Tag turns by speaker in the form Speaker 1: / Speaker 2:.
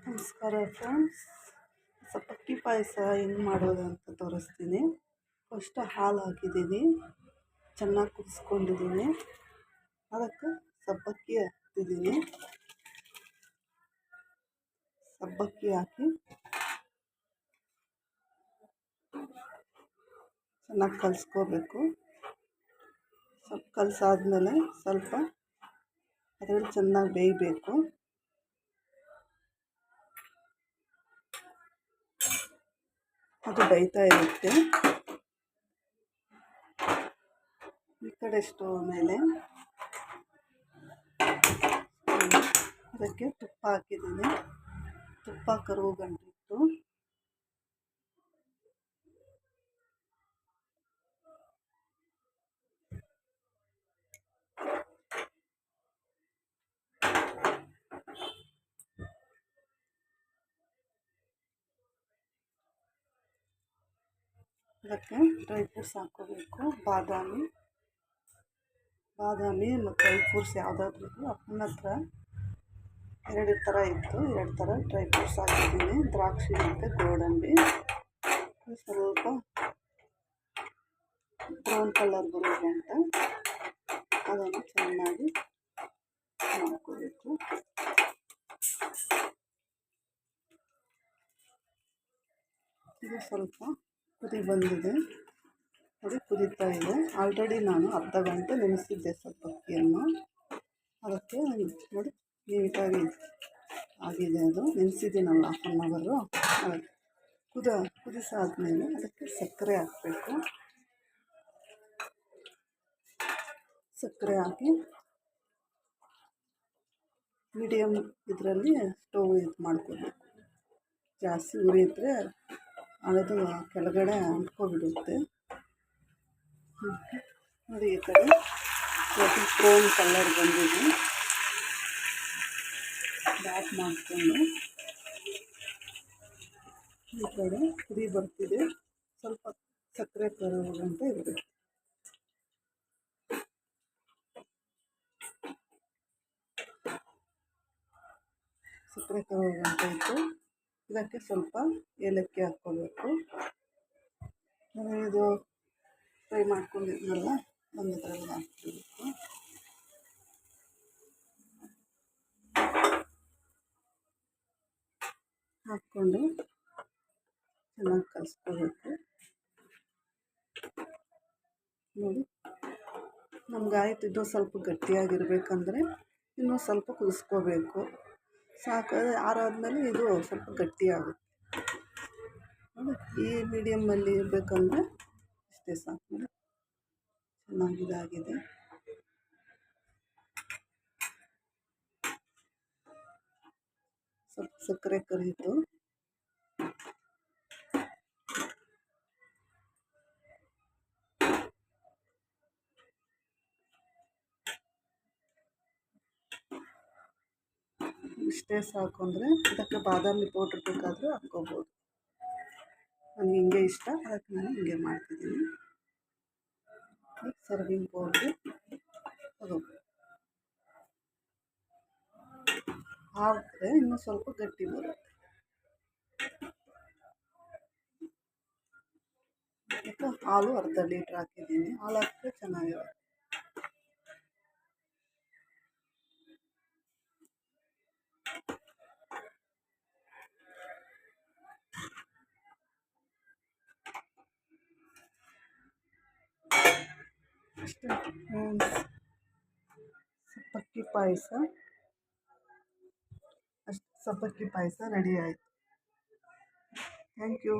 Speaker 1: ನಮಸ್ಕಾರ ಫ್ರೆಂಡ್ಸ್. ಸಬ್ಬಕ್ಕಿ ಪಾಯಸ ಹೆಂಗೆ ಮಾಡೋದು ಅಂತ ತೋರಿಸ್ತೀನಿ. ಫಸ್ಟ್ ಹಾಲು ಹಾಕಿದ್ದೀನಿ, ಚೆನ್ನಾಗಿ ಕುದಿಸ್ಕೊಂಡಿದ್ದೀನಿ. ಅದಕ್ಕೆ ಸಬ್ಬಕ್ಕಿ ಹಾಕ್ತಿದ್ದೀನಿ. ಸಬ್ಬಕ್ಕಿ ಹಾಕಿ ಚೆನ್ನಾಗಿ ಕಲಿಸ್ಕೋಬೇಕು. ಸ್ವಲ್ಪ ಕಲಸಾದ್ಮೇಲೆ ಸ್ವಲ್ಪ ಅದರಲ್ಲಿ ಚೆನ್ನಾಗಿ ಬೇಯಬೇಕು. ಅದು ಬೇಯ್ತಾ ಇರುತ್ತೆ. ಈ ಕಡೆ ಸ್ಟವ್ ಮೇಲೆ ಅದಕ್ಕೆ ತುಪ್ಪ ಹಾಕಿದ್ದೀನಿ. ತುಪ್ಪ ಕರುವು ಗಂಟಿಟ್ಟು ಅದಕ್ಕೆ ಡ್ರೈ ಫ್ರೂಟ್ಸ್ ಹಾಕ್ಕೋಬೇಕು. ಬಾದಾಮಿ ಮತ್ತು ಡ್ರೈ ಫ್ರೂಟ್ಸ್ ಯಾವುದಾದ್ರೂ ಅಪ್ಪನ ಹತ್ರ ಎರಡು ಥರ ಇತ್ತು, ಎರಡು ಥರ ಡ್ರೈ ಫ್ರೂಟ್ಸ್ ಹಾಕಿದ್ದೀನಿ. ದ್ರಾಕ್ಷಿ ಮತ್ತು ಗೋಡಂಬಿ ಸ್ವಲ್ಪ ಬ್ರೌನ್ ಕಲರ್ ಬರೋದಂತ ಅದನ್ನು ಚೆನ್ನಾಗಿ ಮಾಡ್ಕೋಬೇಕು. ಇದು ಸ್ವಲ್ಪ ಕುದಿ ಬಂದಿದೆ, ಅದು ಕುದೀತಾ ಇದೆ. ಆಲ್ರೆಡಿ ನಾನು ಅರ್ಧ ಗಂಟೆ ನೆನೆಸಿದ್ದೆ ಸಬ್ಬಕ್ಕಿಯನ್ನು. ಅದಕ್ಕೆ ನೋಡಿ ನೀಟಾಗಿ ಆಗಿದೆ. ಅದು ನೆನೆಸಿದ್ದೀನಲ್ಲ 1 ಅವರ್. ಕುದಿಸಾದ್ಮೇಲೆ ಅದಕ್ಕೆ ಸಕ್ಕರೆ ಹಾಕಬೇಕು. ಸಕ್ಕರೆ ಹಾಕಿ ಮೀಡಿಯಮ್ ಇದರಲ್ಲಿ ಸ್ಟವ್ ಇದು ಮಾಡ್ಕೋಬೇಕು. ಜಾಸ್ತಿ ಉರಿ ಇದ್ದರೆ ಅದು ಕೆಳಗಡೆ ಅಂಟ್ಕೊಬಿಡುತ್ತೆ. ನೋಡಿ ಈ ಕಡೆ ಬ್ರೌನ್ ಕಲರ್ ಬಂದಿದೆ. ಬ್ಯಾಕ್ ಮಾಡಿಕೊಂಡು ಈ ಕಡೆ ಕುದಿ ಬರ್ತಿದೆ. ಸ್ವಲ್ಪ ಸಕ್ಕರೆ ಕರಗುವಂತ ಇರಬೇಕು. ಸಕ್ಕರೆ ಕರಗುವಂತ ಇತ್ತು. ಇದಕ್ಕೆ ಸ್ವಲ್ಪ ಏಲಕ್ಕಿ ಹಾಕ್ಕೋಬೇಕು. ಇದು ಫ್ರೈ ಮಾಡ್ಕೊಂಡಿದ್ನಲ್ಲ ಒಂದು ಥರದಲ್ಲಿ ಹಾಕ್ಕೋಬೇಕು. ಹಾಕ್ಕೊಂಡು ಚೆನ್ನಾಗಿ ಕಲಿಸ್ಕೋಬೇಕು. ನೋಡಿ ನಮ್ಗೆ ಆಯ್ತಿದ್ದು ಸ್ವಲ್ಪ ಗಟ್ಟಿಯಾಗಿರ್ಬೇಕಂದ್ರೆ ಇನ್ನೂ ಸ್ವಲ್ಪ ಕುದಿಸ್ಕೋಬೇಕು. ಸಾಕು. ಆರಾದ್ಮೇಲೆ ಇದು ಸ್ವಲ್ಪ ಗಟ್ಟಿಯಾಗುತ್ತೆ. ನೋಡಿ ಈ ಮೀಡಿಯಮ್ಮಲ್ಲಿ ಇರಬೇಕಂದ್ರೆ ಇಷ್ಟೇ ಸಾಕು. ನೋಡಿ ಚೆನ್ನಾಗಿದಾಗಿದೆ. ಸ್ವಲ್ಪ ಸಕ್ಕರೆ ಕರಿಯಿತು. ಇಷ್ಟೇ ಸಾಕು. ಅಂದರೆ ಇದಕ್ಕೆ ಬಾದಾಮಿ ಪೌಡ್ರ್ ಬೇಕಾದರೂ ಹಾಕ್ಕೋಬೋದು. ನನಗೆ ಹಿಂಗೆ ಇಷ್ಟ, ಅದಕ್ಕೆ ನಾನು ಹಿಂಗೆ ಮಾಡ್ತಿದ್ದೀನಿ. ಸರ್ವಿಂಗ್ ಪೌಡ್ರು ತಗೋಬೇಕು. ಹಾಕಿದ್ರೆ ಇನ್ನೂ ಸ್ವಲ್ಪ ಗಟ್ಟಿ ಬರುತ್ತೆ. ಮತ್ತು ಹಾಲು ಅರ್ಧ ಲೀಟ್ರ್ ಹಾಕಿದ್ದೀನಿ. ಹಾಲು ಹಾಕಿದ್ರೆ ಚೆನ್ನಾಗಿರುತ್ತೆ. ಅಷ್ಟೇ ಸಬ್ಬಕ್ಕಿ ಪಾಯಸ ರೆಡಿ ಆಯಿತು. Thank you.